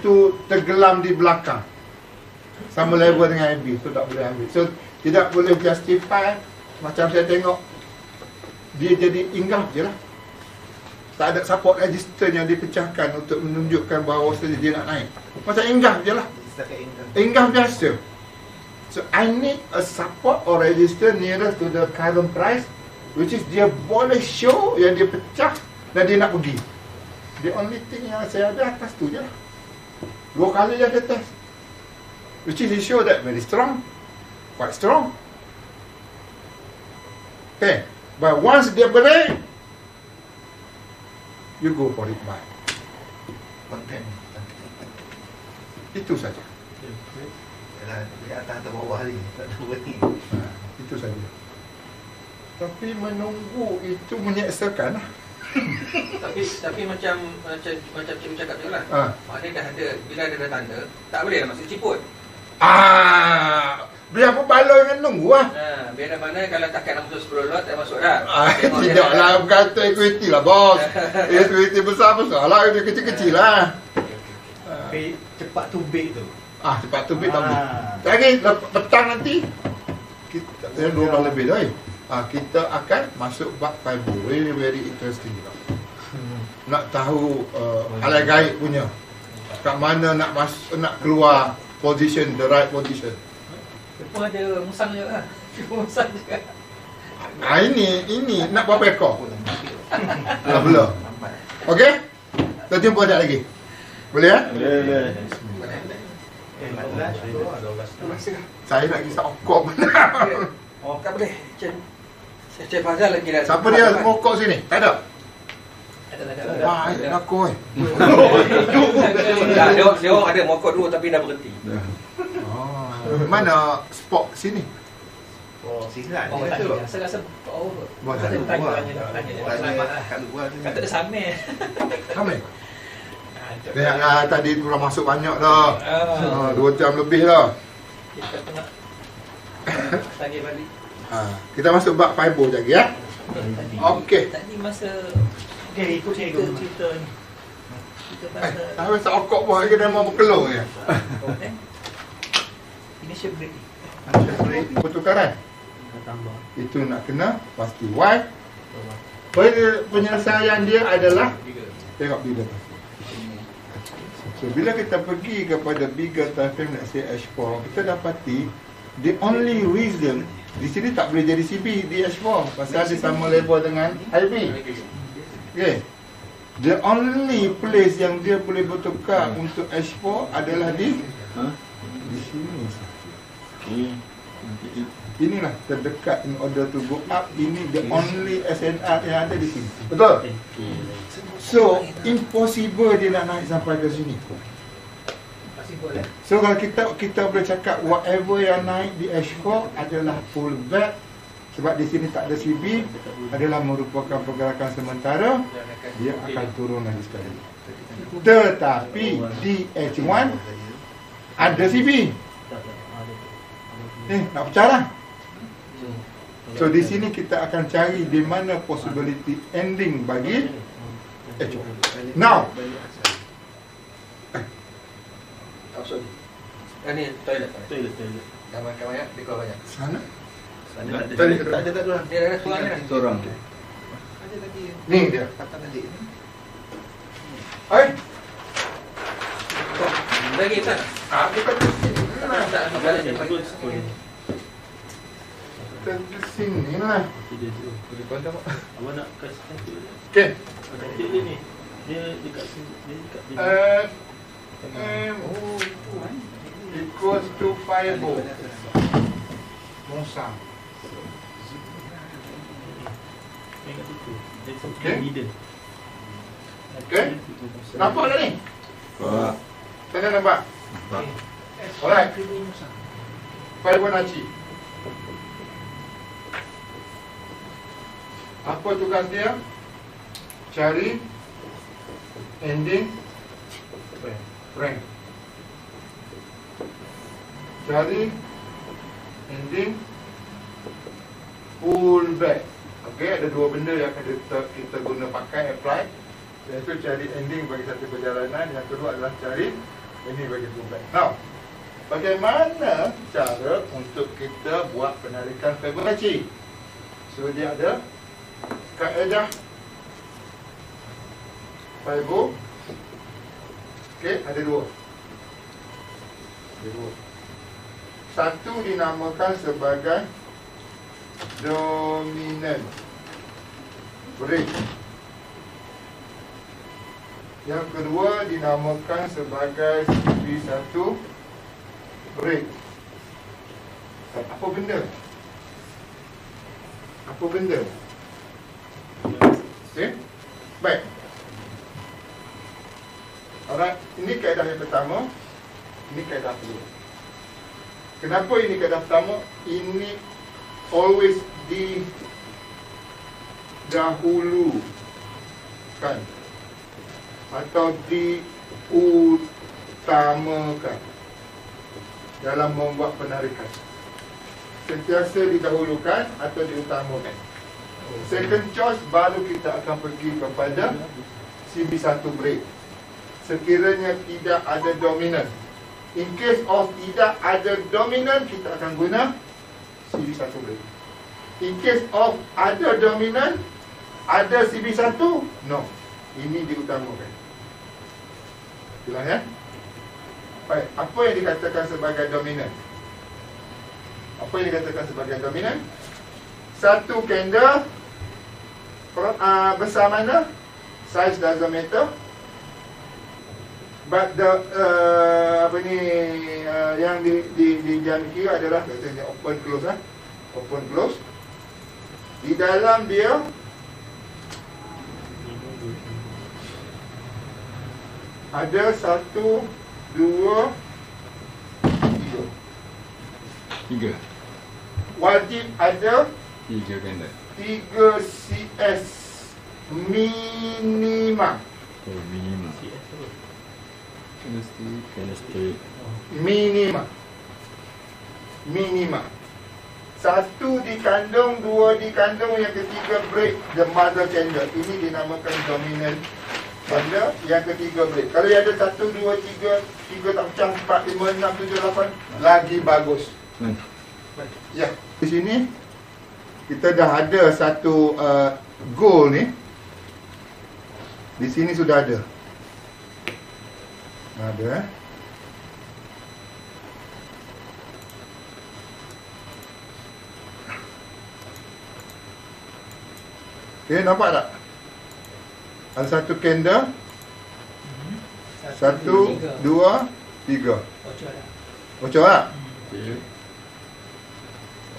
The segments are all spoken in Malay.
itu tergelam di belakang sama level dengan AB, so tak boleh ambil. So tidak boleh justify. Macam saya tengok dia jadi inggah je lah, tak ada support register yang dipecahkan untuk menunjukkan bahawa dia nak naik. Macam inggah je lah, inggah biasa. So I need a support or register nearer to the current price, which is dia boleh show yang dia pecah dan dia nak pergi. The only thing yang saya ada atas tu je lah. 2 kali dia ada test, which is he show that very strong, quite strong. Okay, but once dia break, you go for it buy. Konten. Itu saja. Di atas atau bawah ni, tak tahu ni. Itu saja. Tapi menunggu itu menyeksakan lah. tapi macam cikgu cakap tu lah. Maknanya dah ada, bila ada dah tanda, tak boleh lah masuk ciput. Biar apa baloi dengan nunggu lah. Biar dah mana kalau takat nak masuk 10 lot, dah masuk dah. Tidaklah berkata equity lah bos. Equity besar-besar lah, dia kecil-kecil lah. Tapi cepat to bake tu. Cepat tu bit tak boleh. Lagi petang nanti kita 12 lebih dah. Kita akan masuk bab fiber. Very very interesting juga. Nak tahu alai gaib punya. Kat mana nak nak keluar position, the right position. Lepas ada musang je lah. Musang juga. Ini nak berapa ekor? Belum. Okey? Kita jumpa sekejap lagi. Boleh ya? Boleh. Saya nak kisah okok benar. Tak boleh. Cik Fazal lagi dah. Siapa dia semua okok sini? Tak ada? Ada. Wah, nak kau Dia orang ada mokok dulu tapi dah berhenti. Mana spot sini? Silat. Saya rasa Buat saya tak? tanya. Kata dia samir. Ramai? Tengok tadi tu dah masuk banyak dah. 2 jam lebih dah. Kita tengok tagih balik. Kita masuk bab fiber lagi ya. Okey. Tadi masa Ikut cikgu. cerita ni. Kita pasal Habis tak okok pun lagi dah mau berkelung je. initial break. Pertukaran. Itu nak kena pasti Y. Penyelesaian dia adalah tengok bigger time. So bila kita pergi kepada bigger time frame, let's say H4, kita dapati the only reason di sini tak boleh jadi CB di H4 pasal dia sama level dengan IB. Okay. The only place yang dia boleh bertukar untuk H4 adalah di sini saja. Inilah terdekat in order to go up. Ini the only SNR yang ada di sini. Betul? So, impossible dia nak naik sampai ke sini. So, kalau kita boleh cakap whatever yang naik di H4 adalah pullback. Sebab di sini tak ada CB, adalah merupakan pergerakan sementara, dia akan turun lagi sekali. Tetapi di H1 ada CB. Nak pecah lah. So di sini kita akan cari di mana possibility ending bagi H1. Now, Ini toilet. Kamar banyak, dia keluar banyak. sana. Tak ada. Dia ada tuan ni dah. Seorang. Ada tadi. Ni dia. Kata tadi. Hai. Lagi tak? Kita ke sini lah. Tak ada balik dia pagi. Kita ke sini lah. Awak nak kasih satu dia. Okay. Cantik dia ni. Dia dekat sini. Dia dekat sini. Equals to fiber. Musang. Ingat itu. Dia Okay. sampai middle. Okay. Nampak tak ni? Tanda nampak? Alright. Fibonacci. Apa tugas dia? Cari ending rank. Cari ending pullback. Okey, ada dua benda yang kita guna pakai apply. Iaitu cari ending bagi satu perjalanan, yang kedua adalah cari Ini bagi bukan. Now, bagaimana cara untuk kita buat penarikan Fibonacci? So dia ada kaedah Fibo. Okey, ada dua. Satu dinamakan sebagai dominant break. Yang kedua dinamakan sebagai CB1 break. Apa benda? Apa benda? Okey. Baik. Alright, ini kaedah yang pertama. Ini kaedah kedua. Kenapa ini kaedah pertama? Ini always didahulukan atau diutamakan dalam membuat penarikan. Sentiasa didahulukan atau diutamakan. Second choice baru kita akan pergi kepada CB1 break. Sekiranya tidak ada dominan. In case of tidak ada dominan, kita akan guna CB1 break. In case of ada dominan, ada CB1, no. Ini diutamakan. Jelas ya? Baik, apa yang dikatakan sebagai dominan? Apa yang dikatakan sebagai dominan? Satu candle besar mana? Size doesn't matter. But the yang di jam kiri adalah katanya open close open close. Di dalam dia ada 1, 2, 3. Wajib ada 3 candle. 3 CS minima. Oh, minima. Candlestick. Minima. Satu dikandung, 2 dikandung, yang ketiga break, the mother candle. Ini dinamakan dominant candle. Yang ketiga break. Kalau ada 1, 2, 3 tak pecah, 4, 5, 6, 7, 8, lagi bagus. Ya, di sini kita dah ada satu goal ni. Di sini sudah ada. Ada. Okey, nampak tak? Ada satu candle. 1, 2, 3. Bocor tak? Okey.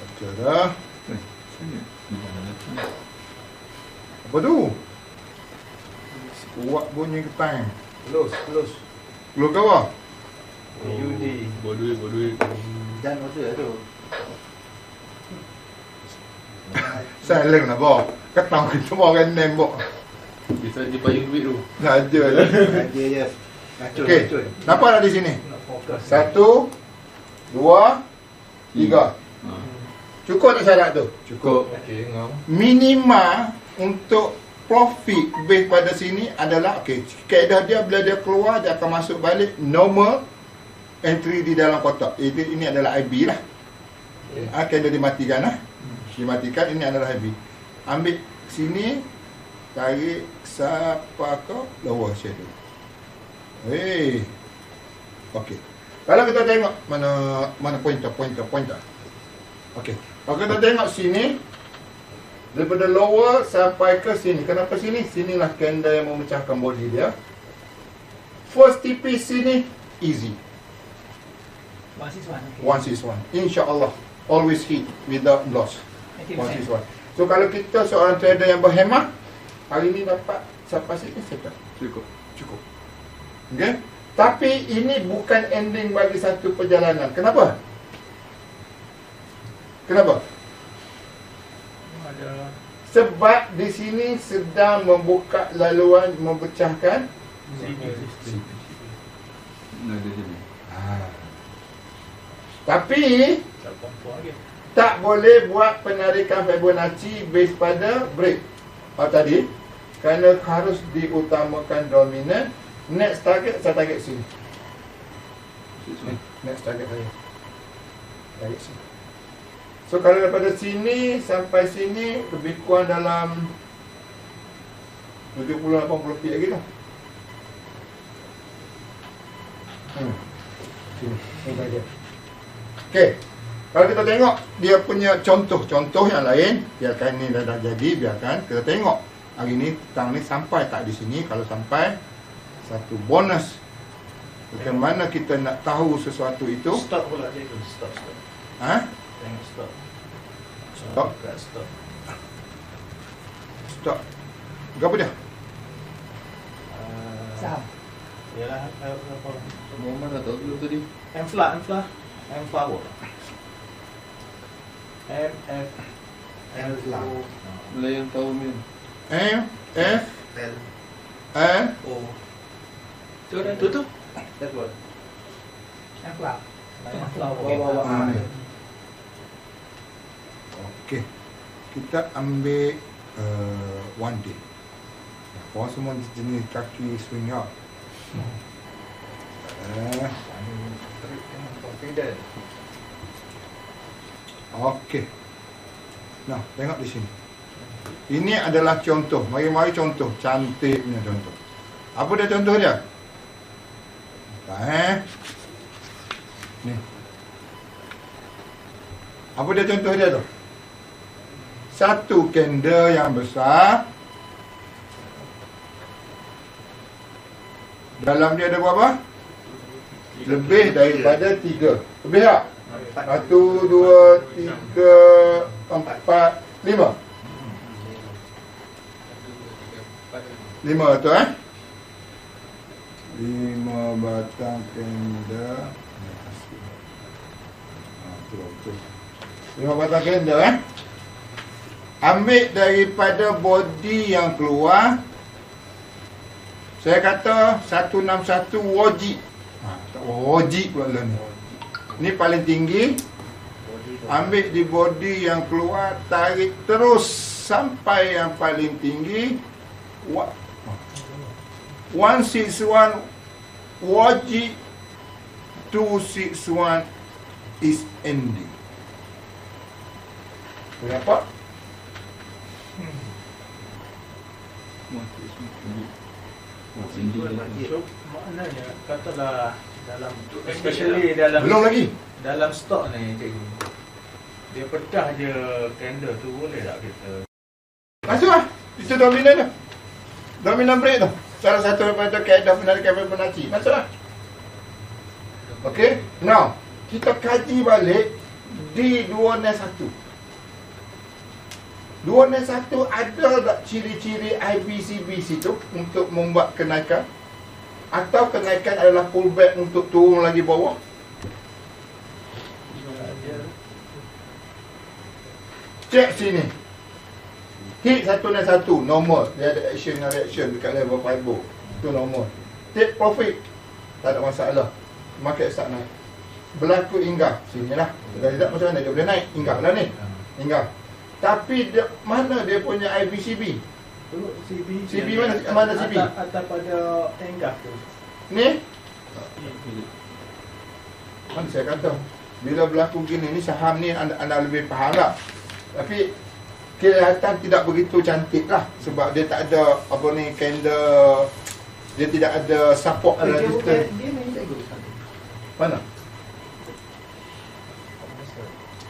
Bocor dah. Apa tu? Kuat bunyi ketang. Close. Keluar ke bawah? UD. Bodoh. Dan order tu. Silent lah bawah. Ketang kita bawa kan nembok. Dia saja payung duit tu. Saja je. Saja je. Ngacun. Okey. Nampak tak di sini? Nak fokus. 1, 2, 3. Cukup tak syarat tu? Cukup. Okey, ngam. Minima untuk profit base pada sini adalah kaedah dia bila dia keluar dia akan masuk balik normal entry di dalam kotak. Ini adalah IB lah. Kaedah dimatikan lah. Dimatikan, ini adalah IB. Ambil sini, tarik siapa ke lower shadow. Okey. Kalau kita tengok mana pointer. Okey. Kalau kita tengok sini, daripada lower sampai ke sini. Kenapa sini? Sinilah candle yang memecahkan body dia. First TP sini easy. 161. InsyaAllah. Always hit without loss. 161. So kalau kita seorang trader yang berhemat, hari ni dapat sampai sini settle. Cukup. Okay? Tapi ini bukan ending bagi satu perjalanan. Kenapa? Sebab di sini sedang membuka laluan memecahkan tapi tak boleh buat penarikan Fibonacci base pada break tadi, kerana harus diutamakan dominan. Next target, saya target sini. Next target saya. Tarik sini. So kalau daripada sini sampai sini lebih kurang dalam 70-80 feet lagi lah. Sini. Ini dia. Okey. Kalau kita tengok dia punya contoh yang lain, biarkan ni dah jadi, biarkan kita tengok. Hari ni petang ni sampai tak di sini. Kalau sampai, satu bonus. Bagaimana kita nak tahu sesuatu itu? Stop pula dia tu. Stop. Ha? Tengok stop. Stop. Stop. Stop. Berapa dia? Saham. Yalah, apa? Muhammad dah tahu dulu tadi. M flat. M flower. M flower. Melayan tahu min. M, F, L, N, O. Tu. That's what. M flat. M flower. ni. Okey. Kita ambil one day. Korang semua jenis kaki swing out. Confident. Okey. Nah, tengok di sini. Ini adalah contoh. Mari contoh. Cantik punya contoh. Apa dia contoh dia? Ni. Apa dia contoh dia tu? Satu candle yang besar. Dalam dia ada berapa? Lebih daripada 3. Lebih tak? 1, 2, 3, 4, 5. 5 tu 5 batang candle. Betul. 5 batang candle Ambil daripada body yang keluar. Saya kata 161 wajib. Wajib pula ni. Ni paling tinggi. Ambil di body yang keluar, tarik terus sampai yang paling tinggi. 161 wajib. 261 is ending. Berapa? So, maknanya katalah dalam, especially dalam Belum lagi. dalam stok ni cikgu, dia pecah je candle tu, boleh tak kita? Masuk lah. Itu dominan tu. Dominan break tu. Salah satu daripada kaedah penarikan Fibonacci. Masuk lah. Okay. Now, kita kaji balik di 2-1. 2-1 ada tak ciri-ciri IBCB situ untuk membuat kenaikan? Atau kenaikan adalah pullback untuk turun lagi bawah? Cek sini. Hit 1-1 normal. Dia ada action dan reaction dekat level 5. Itu normal. Take profit, tak ada masalah. Market start naik. Berlaku inggah. Sini lah. Kalau tidak macam mana dia boleh naik? Inggah lah ni. Inggah. Tapi dia, mana dia punya IBCB? CB mana CB? Atas pada enggah tu. Ni? Kan saya kata, bila berlaku gini ni saham ni anda lebih faham tak? Tapi kelihatan tidak begitu cantik lah. Sebab dia tak ada apa ni candle. Dia tidak ada support resistance. Dia main cikgu. Mana?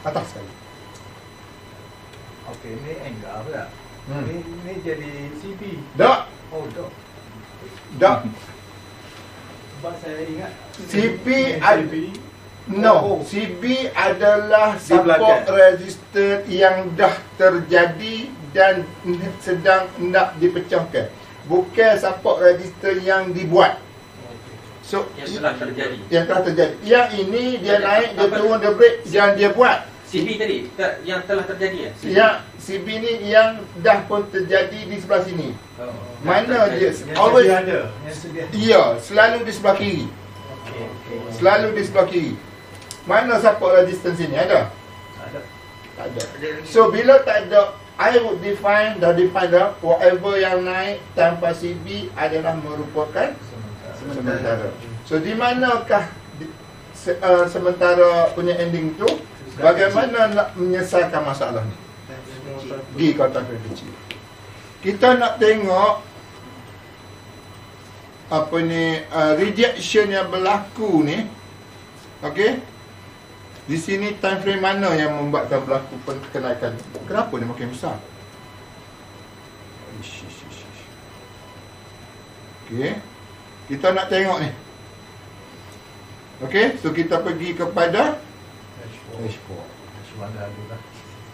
Atas sekali. Okey, ni enggah pula. Ni jadi CB. Tak. Oh, tak. Tak. Sebab saya ingat CB No, CB adalah support belakang. resistance yang dah terjadi dan sedang nak dipecahkan. Bukan support resistance yang dibuat. So, Yang telah terjadi. yang telah terjadi. Yang ini dia naik, dia turun, dia break, yang dia buat. CB tadi yang telah terjadi Yang CB ni yang dah pun terjadi di sebelah sini. Oh. Mana dia? yang Always, sedia ada. Yang sedia. ya, selalu di sebelah kiri. Okey. Selalu di sebelah kiri. Mana support resistance ini? Ada? Ada. Tak ada. So bila tak ada, I would define dah whatever yang naik tanpa CB adalah merupakan sementara. So di manakah sementara punya ending tu, bagaimana nak menyelesaikan masalah ni? G kotak kecil. Kita nak tengok apa ni rejection yang berlaku ni. Okey. Di sini time frame mana yang membuatkan berlaku kenaikan? Kenapa dia makin besar? Okey. Kita nak tengok ni. Okey, so kita pergi kepada H4.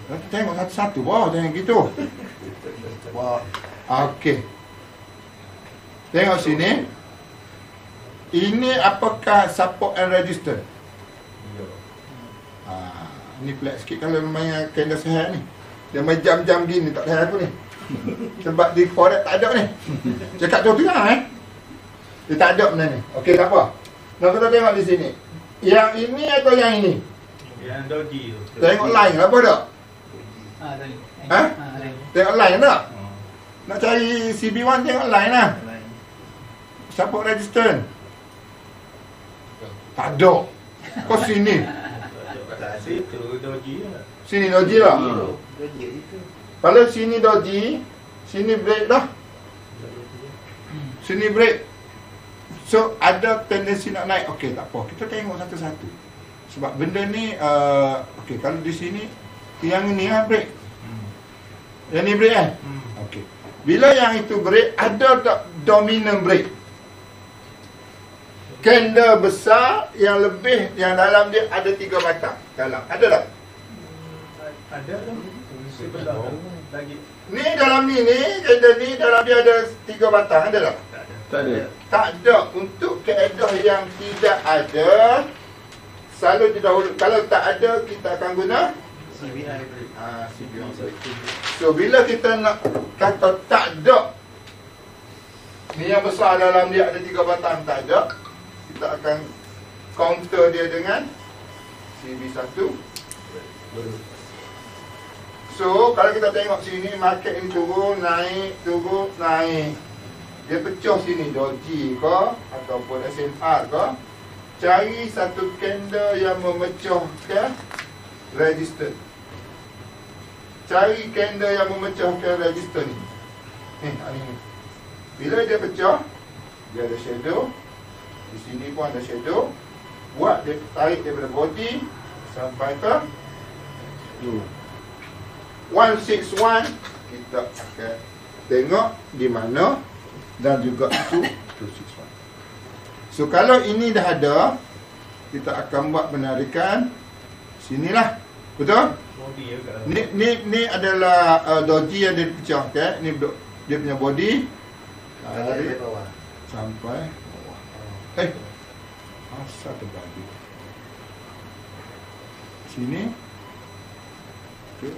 Kita tengok satu-satu. Wah, jangan gitu. Wah. Okey. Tengok sini. Ini apakah support and resistance? Ni pelik sikit kalau memang kena sehat ni. Dia main jam-jam gini tak tahan aku ni. Sebab di forex tak ada ni. Cakap tu lah dia tak ada benda ni. Okey, tak apa. Nak kita tengok di sini. Yang ini atau yang ini? Yang doji tu. Tengok line apa tak? Tengok line tak? Nak cari CB1 tengok line lah. Support resistance. Tak ada. Kau sini. Situ doji lah. Sini doji lah. Doji itu. Kalau sini doji, sini break dah. Sini break. So ada tendensi nak naik. Okey, tak apa. Kita tengok satu-satu. Sebab benda ni okey, kalau di sini yang ni lah break. Yang ni break kan? Okey. Bila yang itu break, ada tak dominant break? Candle besar yang lebih, yang dalam dia ada 3 batang dalam. Ada tak? Ada tu. Sebelah lagi. Ni dalam ni candle ni dalam dia ada 3 batang. Ada tak? Tak ada. Tak ada. Untuk kaedah yang tidak ada, selalu didahulu. Kalau tak ada, kita akan guna CBI. CBI. So bila kita nak kata tak ada, ni yang besar dalam dia ada 3 batang, tak ada, kita akan counter dia dengan CB1. So kalau kita tengok sini, market ni turun, naik, dia pecah sini, doji ke ataupun SMR ke. Cari satu candle yang memecahkan resistance. Cari candle yang memecahkan resistance ni. Ni. Bila dia pecah, dia ada shadow. Di sini pun ada shadow. Buat dia tarik daripada body sampai ke 161. Kita akan tengok di mana, dan juga itu 261. So kalau ini dah ada, kita akan buat penarikan sinilah. Betul? Body juga. Ni adalah doji yang dia pecahkan. Ni dia punya body. Dari bawah. Sampai bawah. Asal terbagi. Sini. Okay.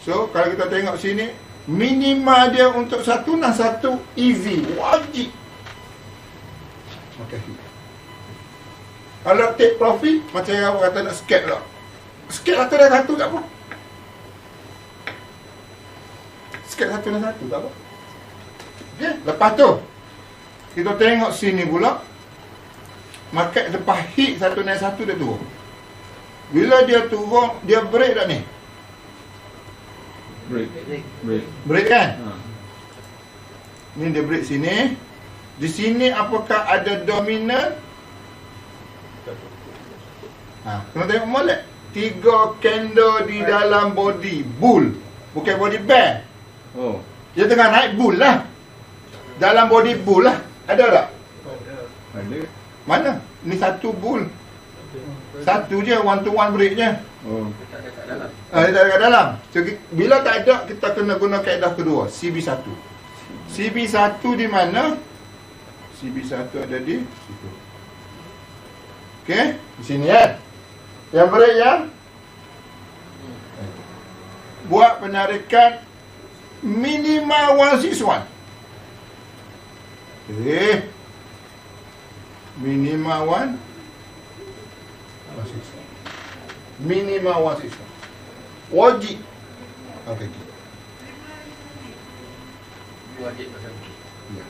So kalau kita tengok sini, minima dia untuk 161 easy, wajib. Okay. Kalau take profit, macam yang orang kata nak scalp lah. Scalp satu dan satu tak apa. Scalp satu dan satu tak apa. Okay. Lepas tu, kita tengok sini pula, market lepas hit 161 dia turun. Bila dia turun, dia break tak ni? Break kan? Ni dia break sini. Di sini apakah ada dominant? Kena tengok molek. 3 candle di dalam body bull, bukan body bear. Dia tengah naik bull lah. Dalam body bull lah. Ada tak? Ada. Mana? Ni satu bull. Satu je, one to one break je. Dia tak ada kat dalam. So, bila tak ada, kita kena guna kaedah kedua, CB1. CB1 di mana? CB1 ada di situ. Okey, di sini kan. Yang break yang buat penarikan minimal 161. Okey. Minimal 161. Minimal 161. Wajib. Okey. Wajib pasal Ya.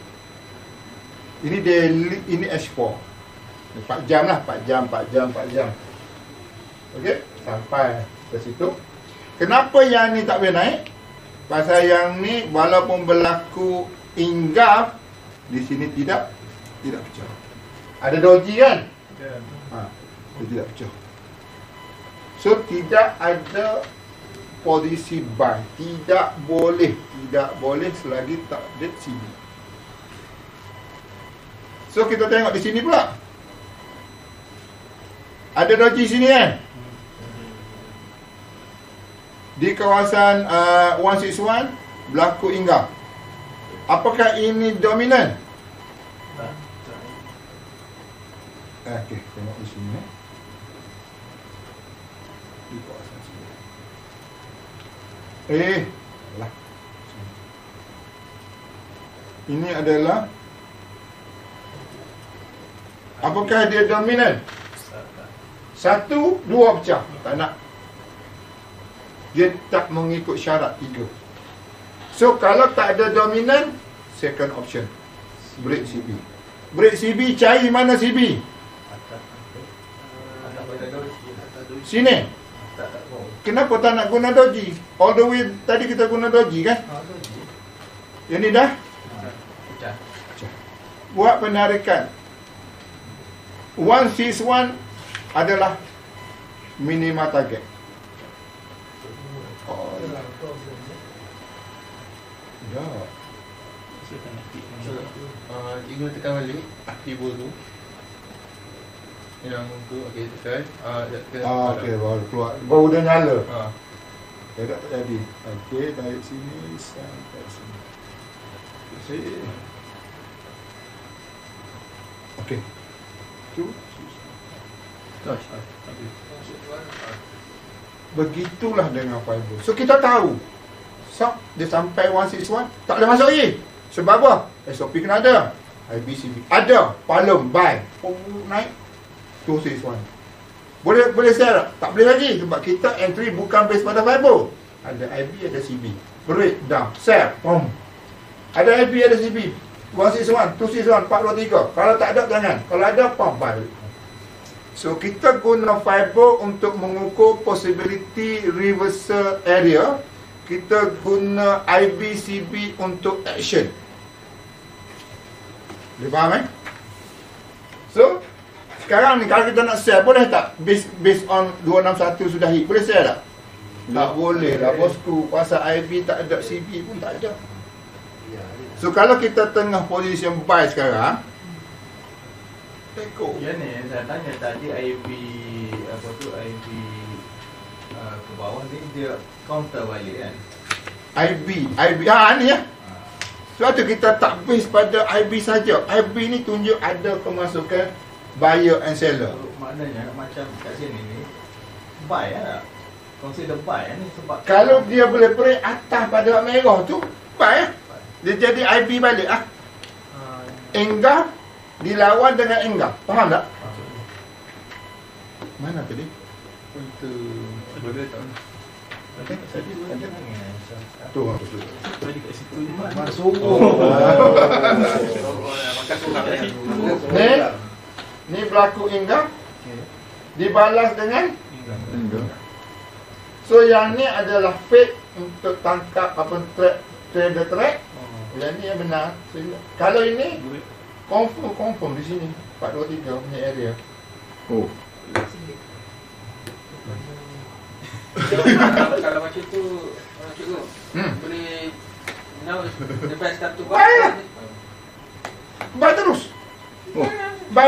Ini daily, ini H4. 4 jam lah, 4 jam. Okey, sampai ke situ. Kenapa yang ni tak boleh naik? Pasal yang ni walaupun berlaku inggaf, di sini tidak pecah. Ada doji kan? Dia tidak pecah. So tidak ada posisi buy. Tidak boleh selagi tak update CB. So kita tengok di sini pula. Ada doji sini kan? Di kawasan 161 berlaku inggaf. Apakah ini dominan? Okey, tengok di sini. Di kawasan sini. Lah. Ini adalah, apakah dia dominan? 1, 2 pecah. Tak nak. Dia tak mengikut syarat 3. So kalau tak ada dominan, second option, break CB. Break CB, cari mana CB? Sini. Kenapa tak nak guna doji? All the way tadi kita guna doji kan? Yang ni dah pecah. Buat penarikan 161 adalah minima target. Ya. Cikgu tekan balik keyboard tu. Yang tu, okey, tekan. Okey, baru keluar. Baru dah nyala. Tak jadi. Okey, dari sini sampai sini. Okey. Tu. Begitulah dengan fiber. So kita tahu dia sampai 161 tak boleh masuk lagi. Sebab apa? SOP kena ada. IBCB ada. Palem, buy. Naik 261. Boleh share tak? Tak boleh lagi. Sebab kita entry bukan base pada fiber. Ada IB, ada CB. Break down, share, ada IB, ada CB. 161, 261, 423. Kalau tak ada, jangan. Kalau ada, buy. So kita guna fiber untuk mengukur possibility reversal area. Kita guna IBCB untuk action. Boleh faham So sekarang ni kalau kita nak share, boleh tak based on 261 sudah hit? Boleh share tak? Tak boleh lah bosku. Pasal IB tak ada, CB pun tak ada. So kalau kita tengah position buy sekarang, tengok. Ya ni saya tanya tadi IB IB ke bawah ni dia counter balik kan. IB ni ya. Sebab tu kita tak base pada IB saja. IB ni tunjuk ada pemasukan buyer and seller. Maknanya macam kat sini ni buy lah. Consider buy ni sebab kalau dia boleh break atas pada merah tu, buy dia jadi IB balik Enggaf dilawan dengan enggaf. Faham tak? Mana tadi? Itu boleh tak? Tu. Masuk. Ni berlaku enggaf dibalas dengan Enggak. so yang ni adalah fake untuk tangkap trader track. Yang ni yang benar. Kalau ini confirm di sini 423 punya area. Kalau macam tu cikgu boleh now the best start to Buy buy terus. Buy.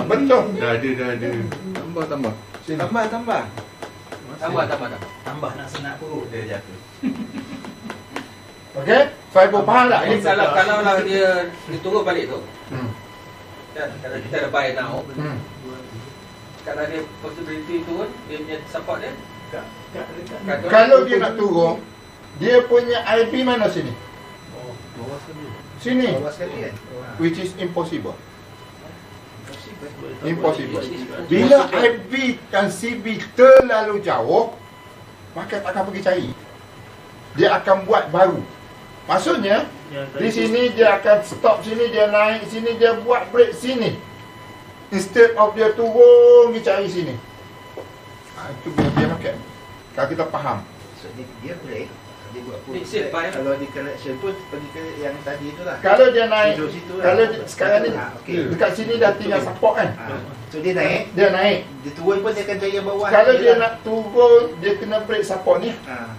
Betul. Dah ada. Tambah. Sini. Tambah nak senak perut dia jatuh. Okey, fiber faham tak? Ini kalau lah dia turun balik tu. Kan kalau kita ada buy now. Kalau dia possibility turun, dia punya support dia Kalau dia nak turun, dia punya IB mana sini? Sini. Bawah sekali kan? Which is impossible. Impossible. Bila IB dan CB terlalu jauh, maka tak akan pergi cari. Dia akan buat baru. Maksudnya di sini dia akan stop sini, dia naik sini, dia buat break sini. Instead of dia turun, dia cari sini. Itu dia makan. Kalau kita faham. So dia boleh dia buat Fix it, Pak. kalau di connection pun pergi ke yang tadi tu lah. Kalau dia naik, Situ lah. kalau sekarang ni Okey. dekat sini dah tinggal support kan. So dia naik, Dia naik. dia turun pun dia akan cari yang bawah. Kalau dia lah. nak turun, dia kena break support ni. Ha.